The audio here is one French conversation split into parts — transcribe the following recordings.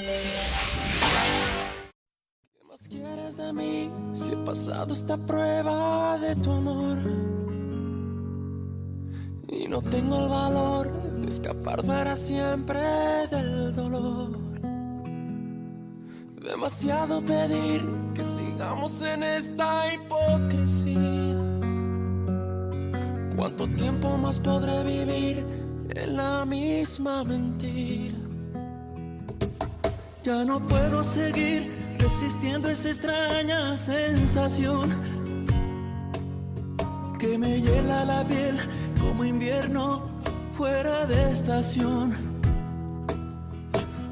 ¿Qué más quieres de mí si he pasado esta prueba de tu amor? Y no tengo el valor de escapar para siempre del dolor. Demasiado pedir que sigamos en esta hipocresía. ¿Cuánto tiempo más podré vivir en la misma mentira? Ya no puedo seguir resistiendo esa extraña sensación que me hiela la piel como invierno fuera de estación.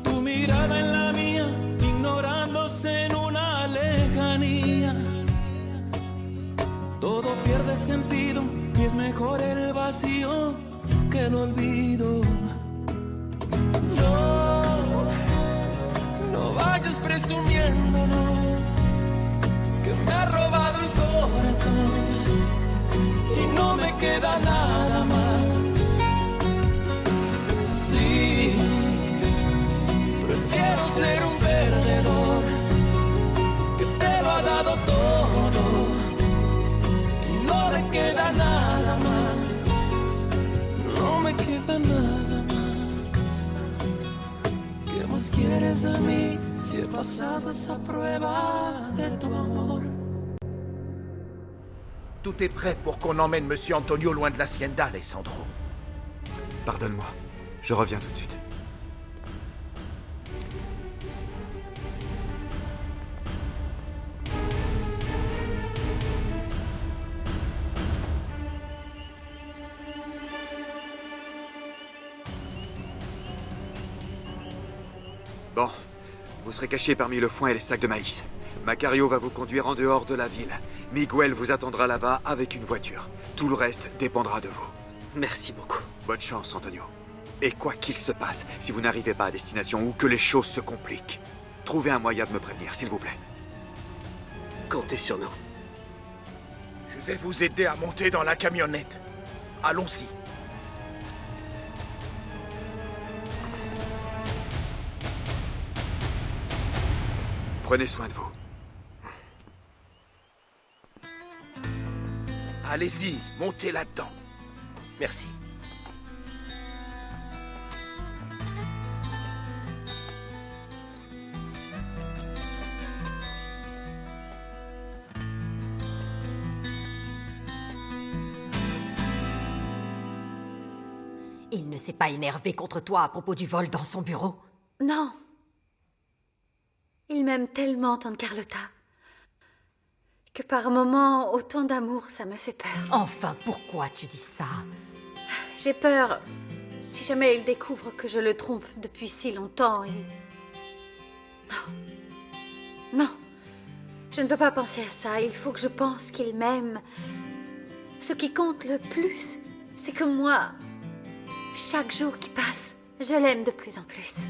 Tu mirada en la mía, ignorándose en una lejanía. Todo pierde sentido y es mejor el vacío que el olvido. No vayas presumiendo, no, que me ha robado el corazón y no me queda nada más. Sí, prefiero ser un perdedor que te lo ha dado todo y no le queda nada más. No me queda nada más. ¿Qué más quieres de mí si he pasado esa prueba de tu amor? Tout est prêt pour qu'on emmène Monsieur Antonio loin de l'hacienda, Alessandro. Pardonne-moi, je reviens tout de suite. Bon, vous serez caché parmi le foin et les sacs de maïs. Macario va vous conduire en dehors de la ville. Miguel vous attendra là-bas avec une voiture. Tout le reste dépendra de vous. Merci beaucoup. Bonne chance, Antonio. Et quoi qu'il se passe, si vous n'arrivez pas à destination ou que les choses se compliquent, trouvez un moyen de me prévenir, s'il vous plaît. Comptez sur nous. Je vais vous aider à monter dans la camionnette. Allons-y. Prenez soin de vous. Allez-y, montez là-dedans. Merci. Il ne s'est pas énervé contre toi à propos du vol dans son bureau? Non. Il m'aime tellement, tante Carlotta, que par moments, autant d'amour, ça me fait peur. Enfin, pourquoi tu dis ça? J'ai peur, si jamais il découvre que je le trompe depuis si longtemps, Non, je ne peux pas penser à ça. Il faut que je pense qu'il m'aime. Ce qui compte le plus, c'est que moi, chaque jour qui passe, je l'aime de plus en plus.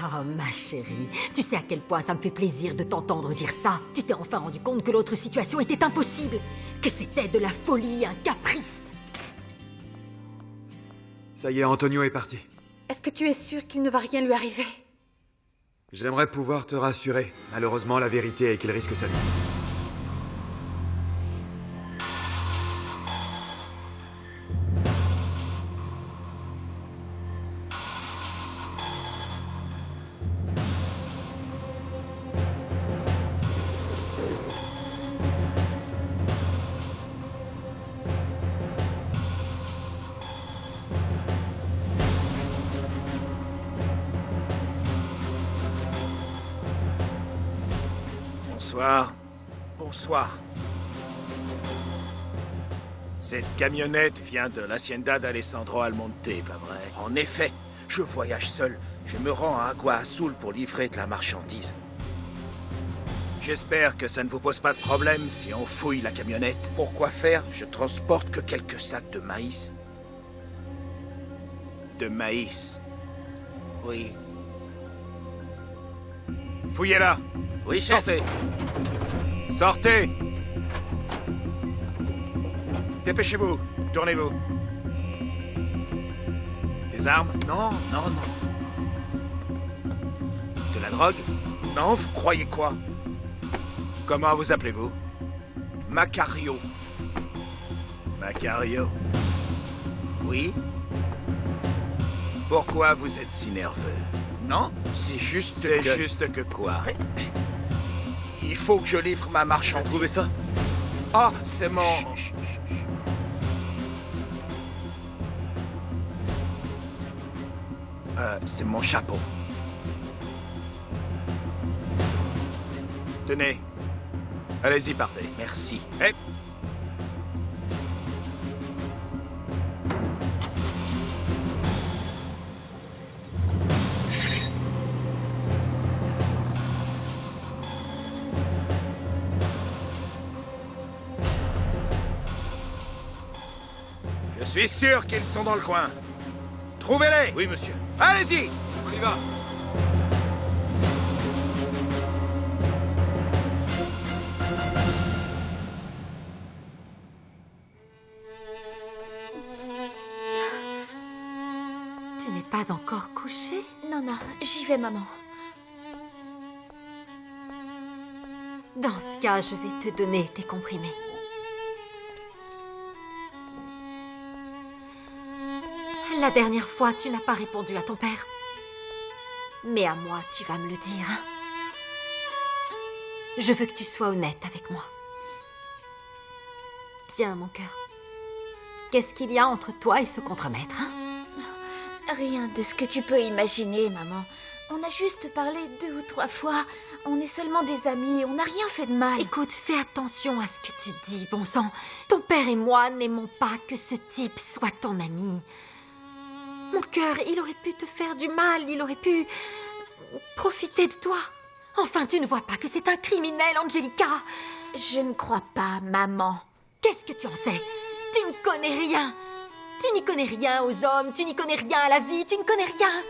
Ah, ma chérie, tu sais à quel point ça me fait plaisir de t'entendre dire ça. Tu t'es enfin rendu compte que l'autre situation était impossible, que c'était de la folie, un caprice. Ça y est, Antonio est parti. Est-ce que tu es sûr qu'il ne va rien lui arriver? J'aimerais pouvoir te rassurer. Malheureusement, la vérité est qu'il risque sa vie. Bonsoir. Bonsoir. Cette camionnette vient de l'hacienda d'Alessandro Almonte, pas vrai? En effet, je voyage seul. Je me rends à Agua Azul pour livrer de la marchandise. J'espère que ça ne vous pose pas de problème si on fouille la camionnette. Pourquoi faire? Je transporte que quelques sacs de maïs. De maïs. Oui. Fouillez-la. Oui, chef. Sortez. Sortez. Dépêchez-vous. Tournez-vous. Des armes? Non, non, non. De la drogue? Non, vous croyez quoi? Comment vous appelez-vous? Macario. Macario? Oui? Pourquoi vous êtes si nerveux? Non, c'est juste que quoi? Il faut que je livre ma marchandise. Trouvez ça? Ah, c'est mon... c'est mon chapeau. Tenez. Allez-y, partez. Merci. Eh. Je suis sûr qu'ils sont dans le coin. Trouvez-les! Oui, monsieur. Allez-y! On y va. Tu n'es pas encore couché? Non, non, j'y vais, maman. Dans ce cas, je vais te donner tes comprimés. La dernière fois, tu n'as pas répondu à ton père. Mais à moi, tu vas me le dire. Hein? Je veux que tu sois honnête avec moi. Tiens, mon cœur. Qu'est-ce qu'il y a entre toi et ce contremaître, hein? Rien de ce que tu peux imaginer, maman. On a juste parlé 2 ou 3 fois. On est seulement des amis, on n'a rien fait de mal. Écoute, fais attention à ce que tu dis, bon sang. Ton père et moi n'aimons pas que ce type soit ton ami. Mon cœur, il aurait pu te faire du mal, il aurait pu profiter de toi. Enfin, tu ne vois pas que c'est un criminel, Angelica? Je ne crois pas, maman. Qu'est-ce que tu en sais? Tu ne connais rien. Tu n'y connais rien aux hommes, tu n'y connais rien à la vie, tu ne connais rien.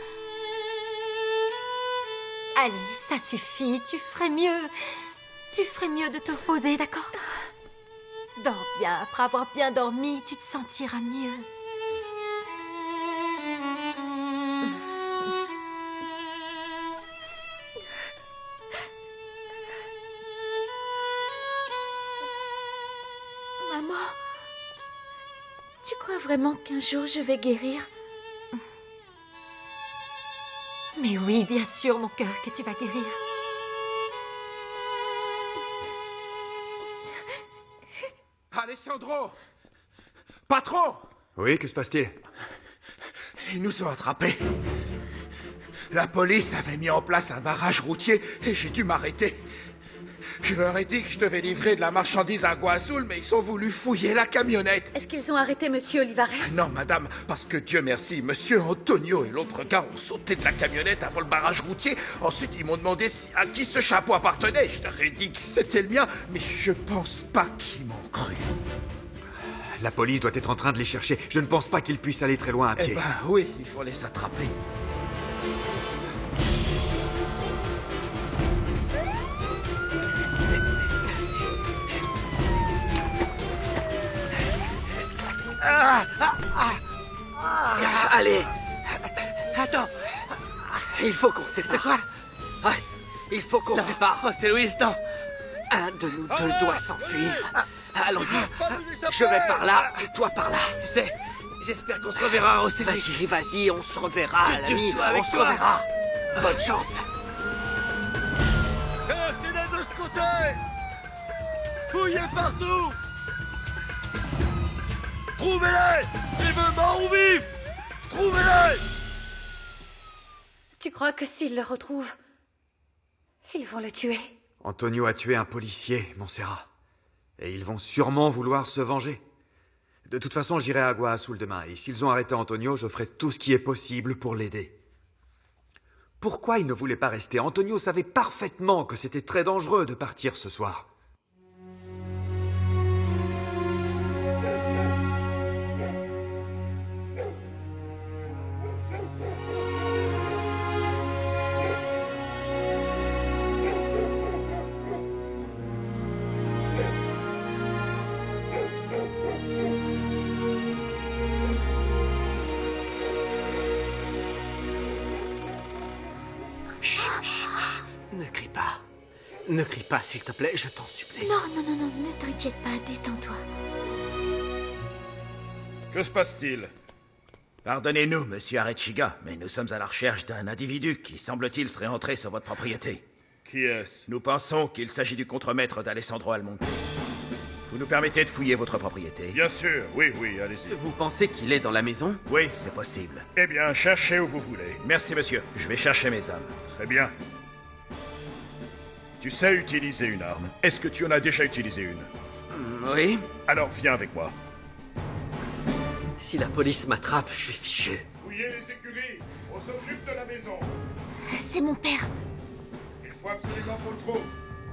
Allez, ça suffit, tu ferais mieux. Tu ferais mieux de te reposer, d'accord? Dors bien, après avoir bien dormi, tu te sentiras mieux. Maman, tu crois vraiment qu'un jour je vais guérir? Mais oui, bien sûr, mon cœur, que tu vas guérir. Alessandro! Patron! Oui, que se passe-t-il? Ils nous ont attrapés. La police avait mis en place un barrage routier et j'ai dû m'arrêter. Je leur ai dit que je devais livrer de la marchandise à Agua Azul, mais ils ont voulu fouiller la camionnette. Est-ce qu'ils ont arrêté Monsieur Olivares? Non, madame, parce que Dieu merci, Monsieur Antonio et l'autre gars ont sauté de la camionnette avant le barrage routier. Ensuite, ils m'ont demandé à qui ce chapeau appartenait. Je leur ai dit que c'était le mien, mais je pense pas qu'ils m'ont cru. La police doit être en train de les chercher. Je ne pense pas qu'ils puissent aller très loin à pied. Eh ben oui, il faut les attraper. Allez. Attends. Il faut qu'on se sépare. Quoi? Ouais, il faut qu'on se sépare. Oh, c'est Louis, non. Un de nous deux doit s'enfuir. Allons-y. Je vais par là et toi par là. Tu sais, j'espère qu'on se reverra au service. Vas-y, vas-y, on se reverra, Que Dieu l'ami. soit avec On se toi. reverra. Bonne chance. Cherchez-les de ce côté. Fouillez partout. Trouvez-les. Ils veulent morts ou vifs. Trouvez-les. Tu crois que s'ils le retrouvent, ils vont le tuer? Antonio a tué un policier, Montserrat. Et ils vont sûrement vouloir se venger. De toute façon, j'irai à Agua Azul demain, et s'ils ont arrêté Antonio, je ferai tout ce qui est possible pour l'aider. Pourquoi il ne voulait pas rester? Antonio savait parfaitement que c'était très dangereux de partir ce soir. Chut, chut, chut. Ne crie pas. Ne crie pas, s'il te plaît, je t'en supplie. Non, non, non, non, ne t'inquiète pas, détends-toi. Que se passe-t-il? Pardonnez-nous, monsieur Arechiga, mais nous sommes à la recherche d'un individu qui, semble-t-il, serait entré sur votre propriété. Qui est-ce? Nous pensons qu'il s'agit du contremaître d'Alessandro Almonte. Vous nous permettez de fouiller votre propriété? Bien sûr, oui, oui, allez-y. Vous pensez qu'il est dans la maison? Oui, c'est possible. Eh bien, cherchez où vous voulez. Merci, monsieur. Je vais chercher mes hommes. Très bien. Tu sais utiliser une arme. Est-ce que tu en as déjà utilisé une? Oui. Alors viens avec moi. Si la police m'attrape, je suis fichu. Fouillez les écuries. On s'occupe de la maison. C'est mon père. Il faut absolument qu'on le trouve.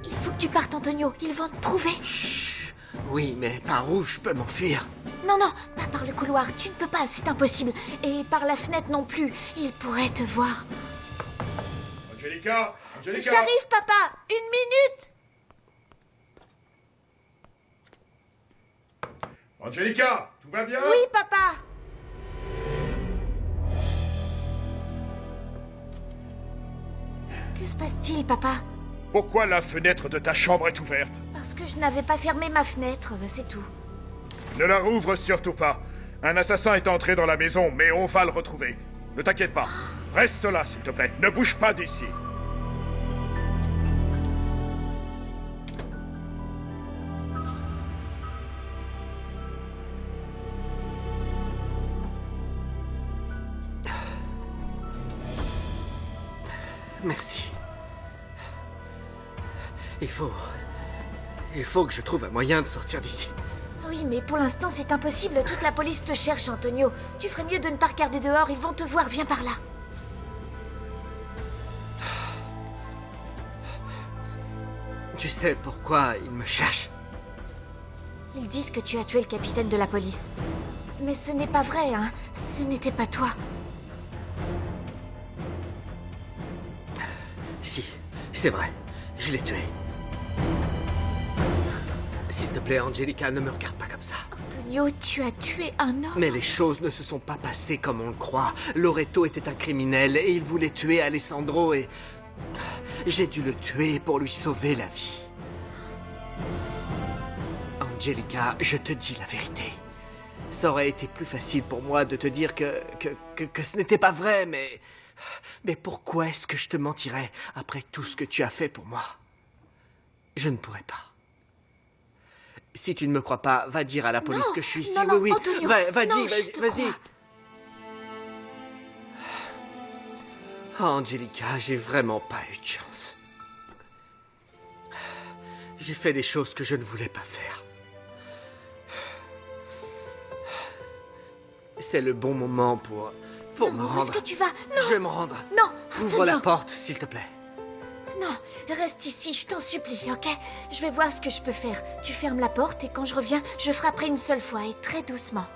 Il faut que tu partes, Antonio. Ils vont te trouver. Chut. Oui, mais par où je peux m'enfuir? Non, non, pas par le couloir. Tu ne peux pas, c'est impossible. Et par la fenêtre non plus. Ils pourraient te voir. Angelica! Angelica! J'arrive, papa. 1 minute. Angelica! Tout va bien? Oui, papa. Que se passe-t-il, papa? Pourquoi la fenêtre de ta chambre est ouverte? Parce que je n'avais pas fermé ma fenêtre, c'est tout. Ne la rouvre surtout pas. Un assassin est entré dans la maison, mais on va le retrouver. Ne t'inquiète pas. Reste là, s'il te plaît. Ne bouge pas d'ici. Merci. Il faut que je trouve un moyen de sortir d'ici. Oui, mais pour l'instant, c'est impossible. Toute la police te cherche, Antonio. Tu ferais mieux de ne pas regarder dehors. Ils vont te voir. Viens par là. Tu sais pourquoi ils me cherchent? Ils disent que tu as tué le capitaine de la police. Mais ce n'est pas vrai, hein. Ce n'était pas toi. Si, c'est vrai. Je l'ai tué. S'il te plaît, Angelica, ne me regarde pas comme ça. Antonio, tu as tué un homme. Mais les choses ne se sont pas passées comme on le croit. Loreto était un criminel et il voulait tuer Alessandro et... j'ai dû le tuer pour lui sauver la vie. Angelica, je te dis la vérité. Ça aurait été plus facile pour moi de te dire que ce n'était pas vrai, mais... Mais pourquoi est-ce que je te mentirais après tout ce que tu as fait pour moi? Je ne pourrais pas. Si tu ne me crois pas, va dire à la police que je suis ici. Non, Oui, Antonio, vas-y. Oh, Angelica, j'ai vraiment pas eu de chance. J'ai fait des choses que je ne voulais pas faire. C'est le bon moment pour me rendre. Où est-ce que tu vas? Non. Je vais me rendre. Non, Ouvre Antonio. la porte, s'il te plaît. Non, reste ici, je t'en supplie, ok? Je vais voir ce que je peux faire. Tu fermes la porte et quand je reviens, je frapperai une seule fois et très doucement.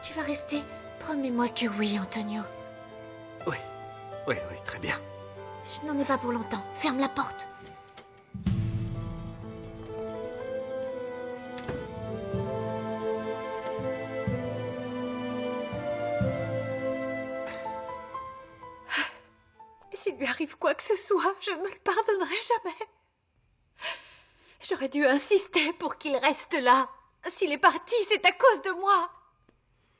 Tu vas rester? Promets-moi que oui, Antonio. Oui, très bien. Je n'en ai pas pour longtemps. Ferme la porte. S'il lui arrive quoi que ce soit, je ne me le pardonnerai jamais. J'aurais dû insister pour qu'il reste là. S'il est parti, c'est à cause de moi.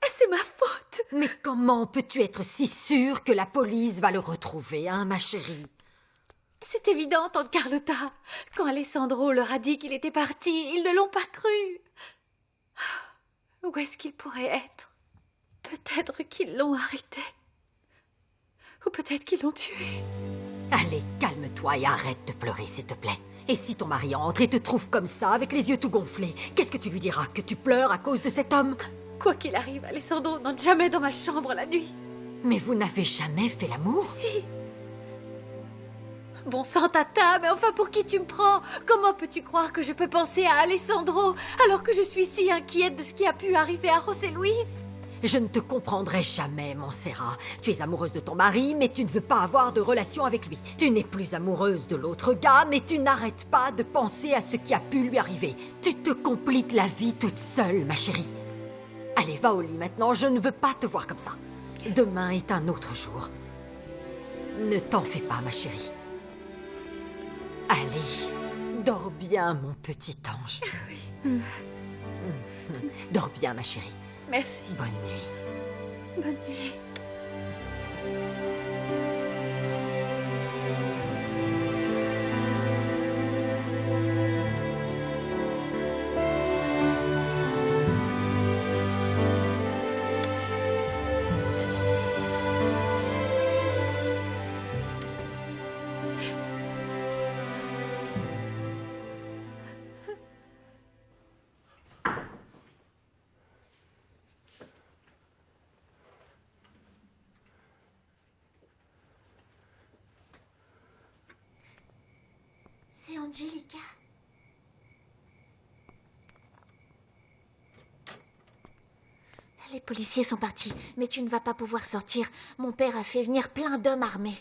C'est ma faute. Mais comment peux-tu être si sûre que la police va le retrouver, hein, ma chérie? C'est évident, tante Carlotta. Quand Alessandro leur a dit qu'il était parti, ils ne l'ont pas cru. Où est-ce qu'il pourrait être? Peut-être qu'ils l'ont arrêté. Ou peut-être qu'ils l'ont tué. Allez, calme-toi et arrête de pleurer, s'il te plaît. Et si ton mari entre et te trouve comme ça, avec les yeux tout gonflés, qu'est-ce que tu lui diras? Que tu pleures à cause de cet homme? Quoi qu'il arrive, Alessandro n'entre jamais dans ma chambre la nuit. Mais vous n'avez jamais fait l'amour? Si. Bon sang, Tata, mais enfin pour qui tu me prends? Comment peux-tu croire que je peux penser à Alessandro alors que je suis si inquiète de ce qui a pu arriver à José Luis? Je ne te comprendrai jamais, Montserrat. Tu es amoureuse de ton mari, mais tu ne veux pas avoir de relation avec lui. Tu n'es plus amoureuse de l'autre gars, mais tu n'arrêtes pas de penser à ce qui a pu lui arriver. Tu te compliques la vie toute seule, ma chérie. Allez, va au lit maintenant, je ne veux pas te voir comme ça. Demain est un autre jour. Ne t'en fais pas, ma chérie. Allez, dors bien, mon petit ange. Oui. Dors bien, ma chérie. Merci. Bonne nuit. Bonne nuit. C'est Angelica. Les policiers sont partis, mais tu ne vas pas pouvoir sortir. Mon père a fait venir plein d'hommes armés.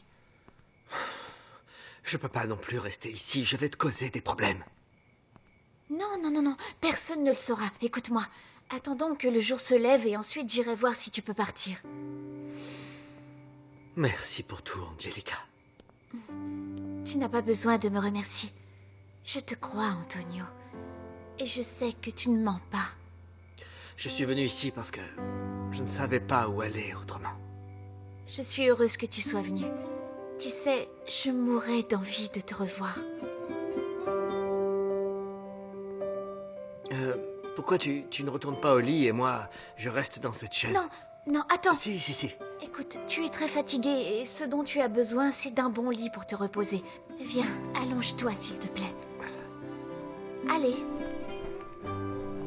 Je peux pas non plus rester ici, je vais te causer des problèmes. Non, personne ne le saura. Écoute-moi. Attendons que le jour se lève et ensuite j'irai voir si tu peux partir. Merci pour tout, Angelica. Tu n'as pas besoin de me remercier. Je te crois, Antonio. Et je sais que tu ne mens pas. Je suis venu ici parce que je ne savais pas où aller autrement. Je suis heureuse que tu sois venu. Tu sais, je mourrais d'envie de te revoir. Pourquoi tu ne retournes pas au lit et moi, je reste dans cette chaise? Non, attends. Si. Écoute, tu es très fatigué et ce dont tu as besoin, c'est d'un bon lit pour te reposer. Viens, allonge-toi, s'il te plaît. Allez.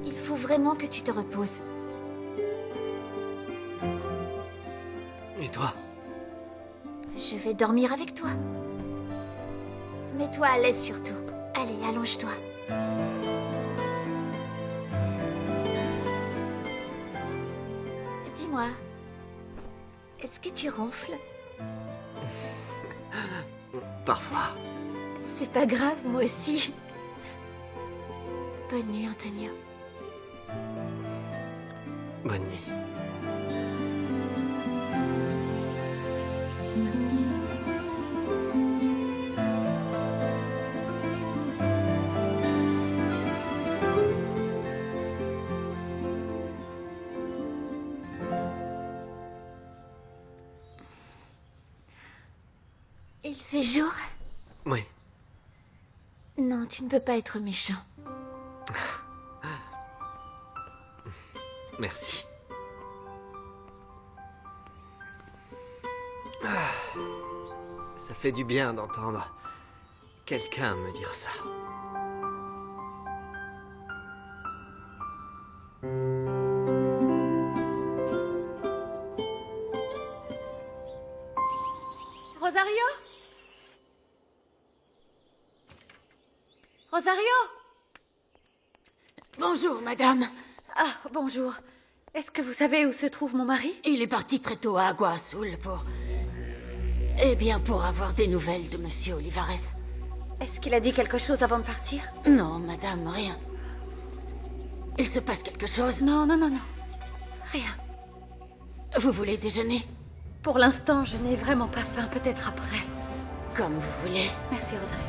Il faut vraiment que tu te reposes. Et toi? Je vais dormir avec toi. Mets-toi à l'aise surtout. Allez, allonge-toi. Dis-moi, est-ce que tu ronfles? Parfois. C'est pas grave, moi aussi. Bonne nuit, Antonio. Bonne nuit. Il fait jour? Oui. Non, tu ne peux pas être méchant. Merci. Ça fait du bien d'entendre quelqu'un me dire ça. Rosario? Rosario? Bonjour, madame. Ah, bonjour. Est-ce que vous savez où se trouve mon mari? Il est parti très tôt à Agua Azul pour... Eh bien, pour avoir des nouvelles de monsieur Olivares. Est-ce qu'il a dit quelque chose avant de partir? Non, madame, rien. Il se passe quelque chose? Non. Rien. Vous voulez déjeuner? Pour l'instant, je n'ai vraiment pas faim. Peut-être après. Comme vous voulez. Merci, Rosario.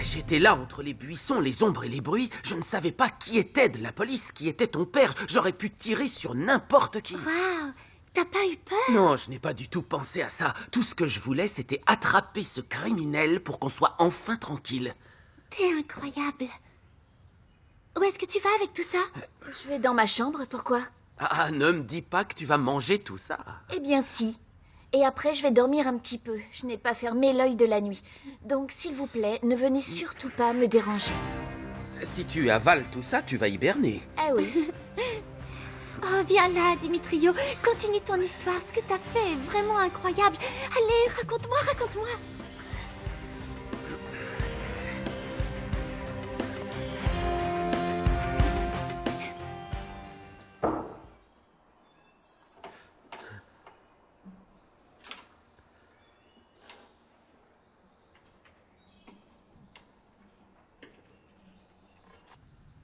J'étais là entre les buissons, les ombres et les bruits. Je ne savais pas qui était de la police, qui était ton père. J'aurais pu tirer sur n'importe qui. Waouh! T'as pas eu peur? Non, je n'ai pas du tout pensé à ça. Tout ce que je voulais, c'était attraper ce criminel pour qu'on soit enfin tranquille. T'es incroyable. Où est-ce que tu vas avec tout ça? Je vais dans ma chambre, pourquoi? Ah, ne me dis pas que tu vas manger tout ça. Eh bien si. Et après, je vais dormir un petit peu. Je n'ai pas fermé l'œil de la nuit. Donc, s'il vous plaît, ne venez surtout pas me déranger. Si tu avales tout ça, tu vas hiberner. Ah oui. Oh, viens là, Dimitrio. Continue ton histoire. Ce que t'as fait est vraiment incroyable. Allez, raconte-moi.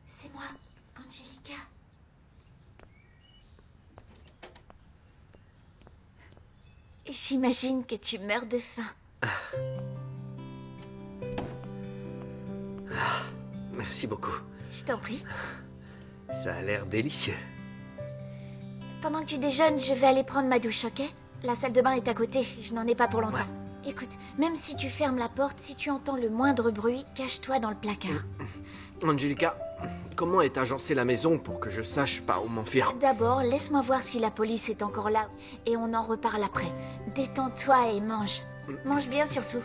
C'est moi, Angelica. J'imagine que tu meurs de faim. Merci beaucoup. Je t'en prie. Ça a l'air délicieux. Pendant que tu déjeunes, je vais aller prendre ma douche, ok? La salle de bain est à côté, je n'en ai pas pour longtemps. Ouais. Écoute, même si tu fermes la porte, si tu entends le moindre bruit, cache-toi dans le placard. Angelica, comment est agencée la maison pour que je sache par où m'enfuir? D'abord, laisse-moi voir si la police est encore là, et on en reparle après. Détends-toi et mange. Mange bien surtout.